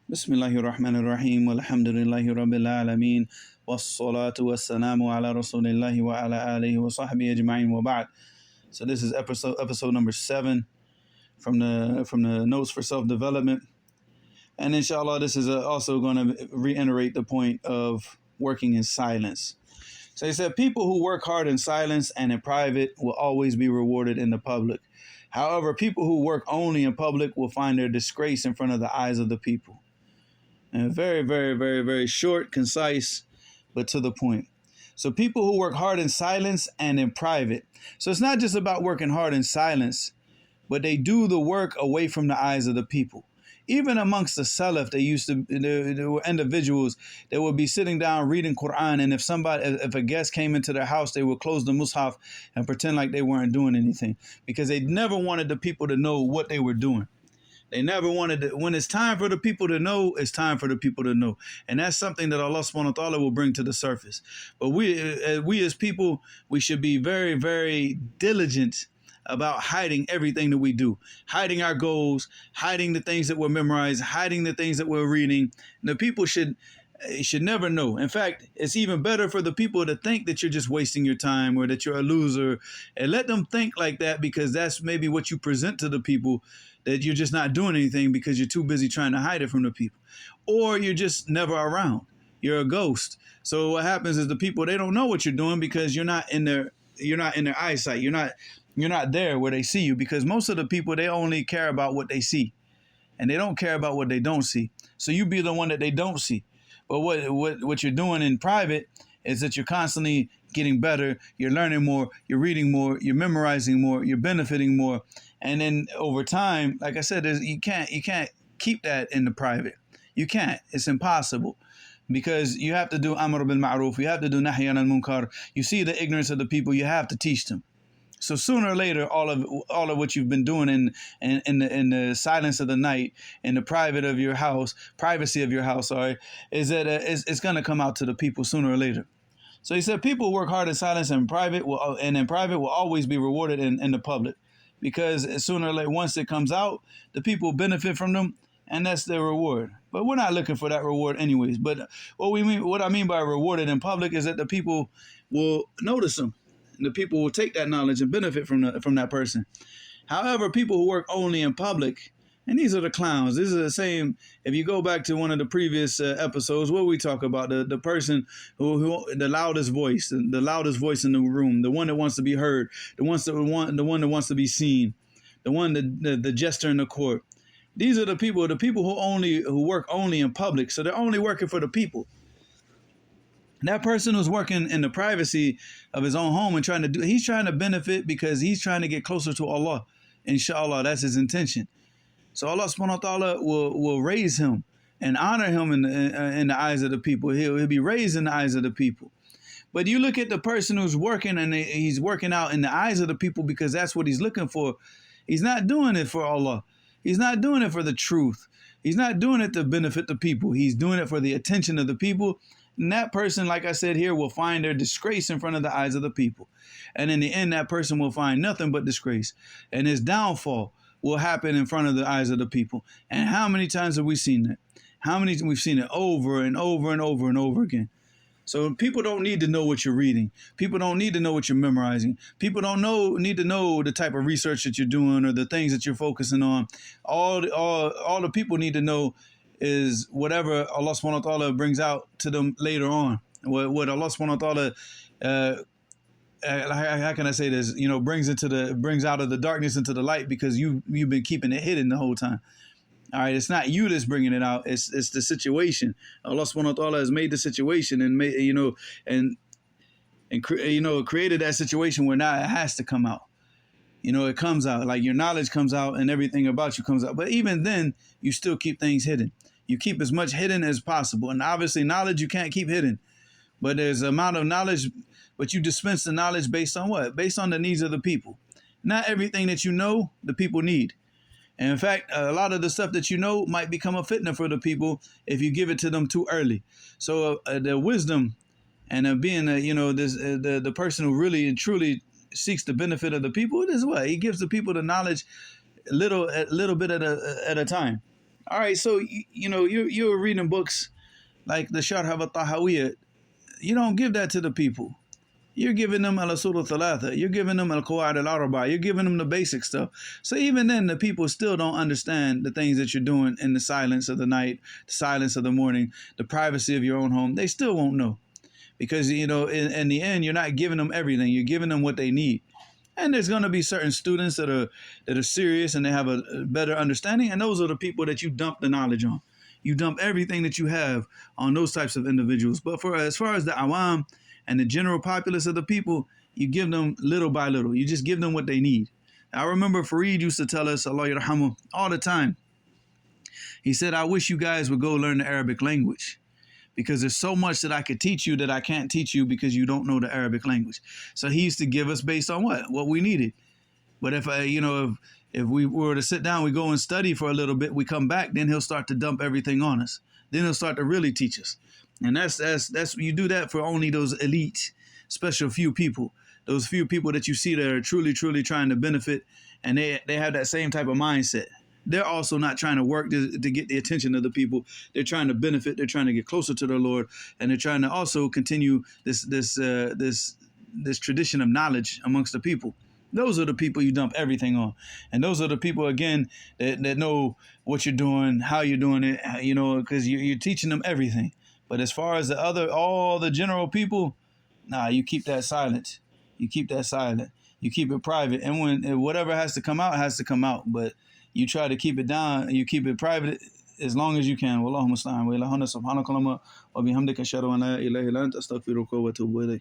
Bismillahir Rahmanir Rahim. Alhamdulillahi Rabbil Alameen. Wassalatu wassalamu ala Rasulillahi wa ala alihi wa sahbihi ajma'in wa ba'd. So this is episode number 7 from the notes for self-development. And inshallah, this is also going to reiterate the point of working in silence. So he said, people who work hard in silence and in private will always be rewarded in the public. However, people who work only in public will find their disgrace in front of the eyes of the people. And very, very, very, very short, concise, but to the point. So people who work hard in silence and in private. So it's not just about working hard in silence, but they do the work away from the eyes of the people. Even amongst the Salaf, there were individuals that would be sitting down reading Quran, and if a guest came into their house, they would close the Mus'haf and pretend like they weren't doing anything, because they never wanted the people to know what they were doing. They never wanted to. When it's time for the people to know, it's time for the people to know. And that's something that Allah subhanahu wa ta'ala will bring to the surface. But we as people, we should be very, very diligent about hiding everything that we do, hiding our goals, hiding the things that we're memorizing, hiding the things that we're reading. The people should never know. In fact, it's even better for the people to think that you're just wasting your time or that you're a loser, and let them think like that, because that's maybe what you present to the people, that you're just not doing anything because you're too busy trying to hide it from the people, or you're just never around. You're a ghost. So what happens is the people, they don't know what you're doing because you're not in their eyesight. You're not there where they see you, because most of the people, they only care about what they see, and they don't care about what they don't see. So you be the one that they don't see. But what you're doing in private is that you're constantly getting better. You're learning more. You're reading more. You're memorizing more. You're benefiting more. And then over time, like I said, you can't keep that in the private. You can't. It's impossible, because you have to do amr bil ma'ruf. You have to do nahy anil munkar. You see the ignorance of the people. You have to teach them. So sooner or later, all of what you've been doing in the silence of the night, in the privacy of your house, is that it's going to come out to the people sooner or later. So he said, people work hard in silence and in private will always be rewarded in the public, because sooner or later, once it comes out, the people benefit from them, and that's their reward. But we're not looking for that reward anyways. But what I mean by rewarded in public is that the people will notice them. And the people will take that knowledge and benefit from that person. However, people who work only in public, and these are the clowns. This is the same. If you go back to one of the previous episodes where we talk about the person who the loudest voice in the room, the one that wants to be heard, the one that wants to be seen, the jester in the court. These are the people who work only in public. So they're only working for the people. That person who's working in the privacy of his own home and he's trying to benefit because he's trying to get closer to Allah. Inshallah, that's his intention. So Allah subhanahu wa ta'ala will raise him and honor him in the eyes of the people. He'll be raised in the eyes of the people. But you look at the person who's working, and he's working out in the eyes of the people because that's what he's looking for. He's not doing it for Allah. He's not doing it for the truth. He's not doing it to benefit the people. He's doing it for the attention of the people. And that person, like I said here, will find their disgrace in front of the eyes of the people. And in the end, that person will find nothing but disgrace. And his downfall will happen in front of the eyes of the people. And how many times have we seen that? We've seen it over and over and over and over again. So people don't need to know what you're reading. People don't need to know what you're memorizing. People don't need to know the type of research that you're doing or the things that you're focusing on. All the people need to know is whatever Allah subhanahu wa ta'ala brings out to them later on. What Allah subhanahu wa ta'ala, how can I say this? Brings out of the darkness into the light, because you've been keeping it hidden the whole time. All right, it's not you that's bringing it out. It's the situation. Allah subhanahu wa ta'ala has made the situation and created that situation where now it has to come out. It comes out, like your knowledge comes out and everything about you comes out. But even then, you still keep things hidden. You keep as much hidden as possible. And obviously, knowledge you can't keep hidden. But there's an amount of knowledge, but you dispense the knowledge based on what? Based on the needs of the people. Not everything that you know, the people need. And in fact, a lot of the stuff that you know might become a fitna for the people if you give it to them too early. So the wisdom and being, the person who really and truly seeks the benefit of the people, it is what? He gives the people the knowledge little bit at a time. All right, so you're reading books like the Sharh al-Tahawiyya. You don't give that to the people. You're giving them al-Usul al-Thalatha. You're giving them al-Qawaid al-Arba. You're giving them the basic stuff. So even then, the people still don't understand the things that you're doing in the silence of the night, the silence of the morning, the privacy of your own home. They still won't know because, in the end, you're not giving them everything. You're giving them what they need. And there's going to be certain students that are serious and they have a better understanding. And those are the people that you dump the knowledge on. You dump everything that you have on those types of individuals. But as far as the awam and the general populace of the people, you give them little by little. You just give them what they need. I remember Fareed used to tell us, Allah yarhamu, all the time. He said, I wish you guys would go learn the Arabic language because there's so much that I could teach you that I can't teach you because you don't know the Arabic language. So he used to give us based on what we needed. But if we were to sit down, we go and study for a little bit, we come back, then he'll start to dump everything on us. Then he'll start to really teach us. And that's you do that for only those elite, special few people, those few people that you see that are truly, truly trying to benefit, and they have that same type of mindset. They're also not trying to work to get the attention of the people. They're trying to benefit. They're trying to get closer to their Lord, and they're trying to also continue this tradition of knowledge amongst the people. Those are the people you dump everything on. And those are the people, again, that know what you're doing, how you're doing it, because you're teaching them everything. But as far as all the general people, nah, you keep that silent. You keep that silent. You keep it private. And when whatever has to come out, has to come out. But you try to keep it down, you keep it private as long as you can. Wallahu musta'an. Wa ilahuna subhanakallahumma wa bihamdika ashhadu an la ilaha illa anta astaghfiruka wa atubu ilayk.